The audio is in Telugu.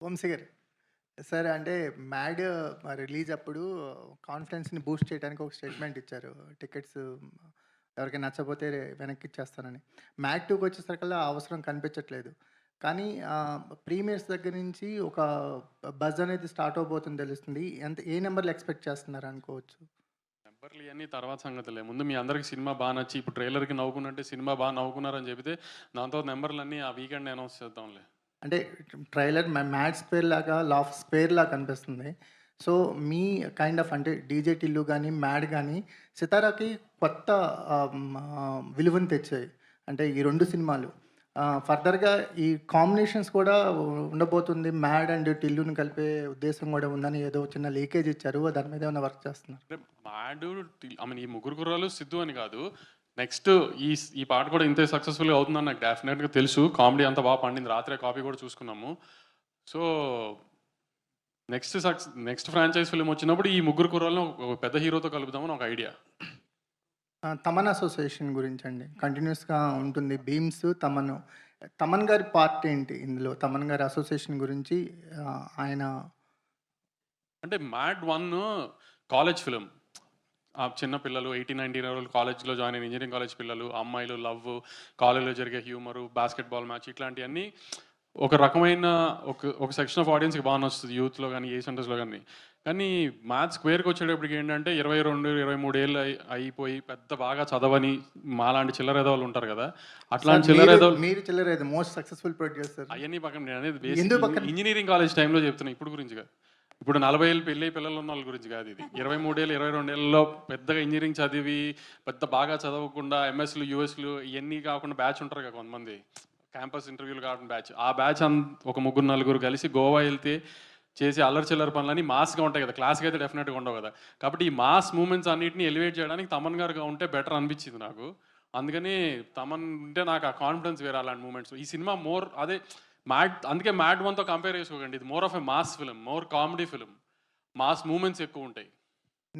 వంశీ గారు. సార్ అంటే 'మ్యాడ్' రిలీజ్ అప్పుడు కాన్ఫిడెన్స్‌ని బూస్ట్ చేయడానికి ఒక స్టేట్మెంట్ ఇచ్చారు. టికెట్స్ ఎవరికైనా నచ్చకపోతే వెనక్కిచ్చేస్తానని. 'మ్యాడ్ 2'కి వచ్చేసరికల్లా ఆ అవసరం కనిపించట్లేదు. కానీ ప్రీమియర్స్ దగ్గర నుంచి ఒక బజ్ అనేది స్టార్ట్ అవ్వబోతుంది తెలుస్తుంది. ఏ నంబర్‌లు ఎక్స్‌పెక్ట్ చేస్తున్నారు అనుకోవచ్చు? నంబర్లు ఇయన్నీ తర్వాత సంగతులే. ముందు మీ అందరికి సినిమా బా నచ్చి ఇప్పుడు ట్రైలర్‌కి నవ్వుకున్నట్టే సినిమా బా నవ్వుకున్నారని చెబితే దాని తర్వాత నంబర్‌లన్నీ ఆ వీకెండ్ అనౌన్స్ చేద్దాంలే. అంటే ట్రైలర్ 'మ్యాడ్ స్క్వేర్' లాగా, 'లాఫ్ స్క్వేర్' లాగా కనిపిస్తుంది. సో, మీ కైండ్ ఆఫ్ అంటే 'డీజే టిల్లు' గాని, 'మ్యాడ్' గాని 'సితారా'కి కొత్త విలువను తెచ్చాయి. అంటే ఈ 2 సినిమాలు. ఫర్దర్‌గా ఈ కాంబినేషన్స్ కూడా ఉండబోతుంది. 'మ్యాడ్' అండ్ 'టిల్లు'ని కలిపే ఉద్దేశం కూడా ఉందని ఏదో చిన్న లీకేజ్ ఇచ్చారు. దాని మీద ఏమైనా వర్క్ చేస్తున్నారా? అంటే 'మ్యాడ్' ఐ మీన్ ఈ ముగ్గురు కుర్రాళ్ళు 'సిద్దు' అని కాదు. నెక్స్ట్ ఈ పాట కూడా ఇంతే సక్సెస్‌ఫుల్‌గా అవుతుందని నాకు డెఫినెట్‌గా తెలుసు. కామెడీ అంతా బాగా పండింది. రాత్రే కాపీ కూడా చూసుకున్నాము. సో, నెక్స్ట్ ఫ్రాంచైజ్ ఫిల్మ్ వచ్చినప్పుడు ఈ ముగ్గురు కుర్రాళ్ళని ఒక పెద్ద హీరోతో కలుపుదామని ఒక ఐడియా. 'తమన్' అసోసియేషన్ గురించండి. కంటిన్యూయస్‌గా ఉంటుంది. 'భీమ్స్', 'తమన్'. 'తమన్' గారి పార్ట్ ఏంటి ఇందులో? 'తమన్' గారి అసోసియేషన్ గురించి ఆయన అంటే 'మ్యాడ్ 1' కాలేజ్ ఫిల్మ్. ఆ చిన్న పిల్లలు 18, 19 ఇయర్ ఓల్డ్ కాలేజ్‌లో జాయిన్ అయిన ఇంజినీరింగ్ కాలేజ్ పిల్లలు, అమ్మాయిలు లవ్వు, కాలేజ్‌లో జరిగే హ్యూమరు, బాస్కెట్‌బాల్ మ్యాచ్ ఇట్లాంటియన్నీ ఒక రకమైన ఒక సెక్షన్ ఆఫ్ ఆడియన్స్‌కి బాగా నచ్చుతది. యూత్‌లో గాని, ఏ సెంటర్స్‌లో గాని. కానీ మ్యాథ్స్ స్క్వేర్‌కొచ్చేటప్పటికి ఏంటంటే 22, 23 ఏళ్ళు అయిపోయి పెద్ద బాగా చదవని మాలాంటి చిల్లర ఎదవలు ఉంటారు గదా! సార్ అట్లాంటి చిల్లర మీరు ఎదవలు మీరు చిల్లరేది మోస్ట్ సక్సెస్‌ఫుల్ ప్రొడ్యూసర్. అయన్నీ పక్కన నేననేది బేసిక్ ఎందుకు పక్కన? ఇంజినీరింగ్ కాలేజ్ టైమ్‌లో చెప్తున్నా. ఇప్పుడు గురించి కాదు. ఇప్పుడు 40 ఏళ్ళు పెళ్ళై పిల్లలున్నోళ్ళ గురించి కాదు ఇది. 23 ఏళ్ళు, 22 ఏళ్లలో పెద్దగా ఇంజినీరింగ్ చదివి, పెద్ద బాగా చదవకుండా ఎంఎస్‌లు, యూఎస్‌లు ఇయన్నీ కాకుండా బ్యాచ్ ఉంటారు కదా కొంతమంది. క్యాంపస్ ఇంటర్వ్యూలు కాకుండా బ్యాచ్. ఆ బ్యాచ్ ఒక ముగ్గురు, నలుగురు కలిసి గోవా ఎళ్తే చేసే అల్లరి చిల్లర పనులన్నీ మాస్‌గా ఉంటాయి కదా! క్లాస్‌గా అయితే డెఫినెట్‌గా ఉండవు కదా! కాబట్టి ఈ మాస్ మూవ్‌మెంట్స్ అన్నిటిని ఎలివేట్ చేయడానికి తమన్ గారుగా ఉంటే బెటర్ అనిపించింది నాకు. అందుకని తమన్ ఉంటే నాకు ఆ కాన్ఫిడెన్స్ వేరే అలాంటి మూవ్‌మెంట్స్. ఈ సినిమా మోర్ అదే అందుకే 'మ్యాడ్ 1'తో కంపేర్ చేసుకోకండి. ఇది more of a mass film. More comedy film. Mass movements ఎక్కువుంటాయి.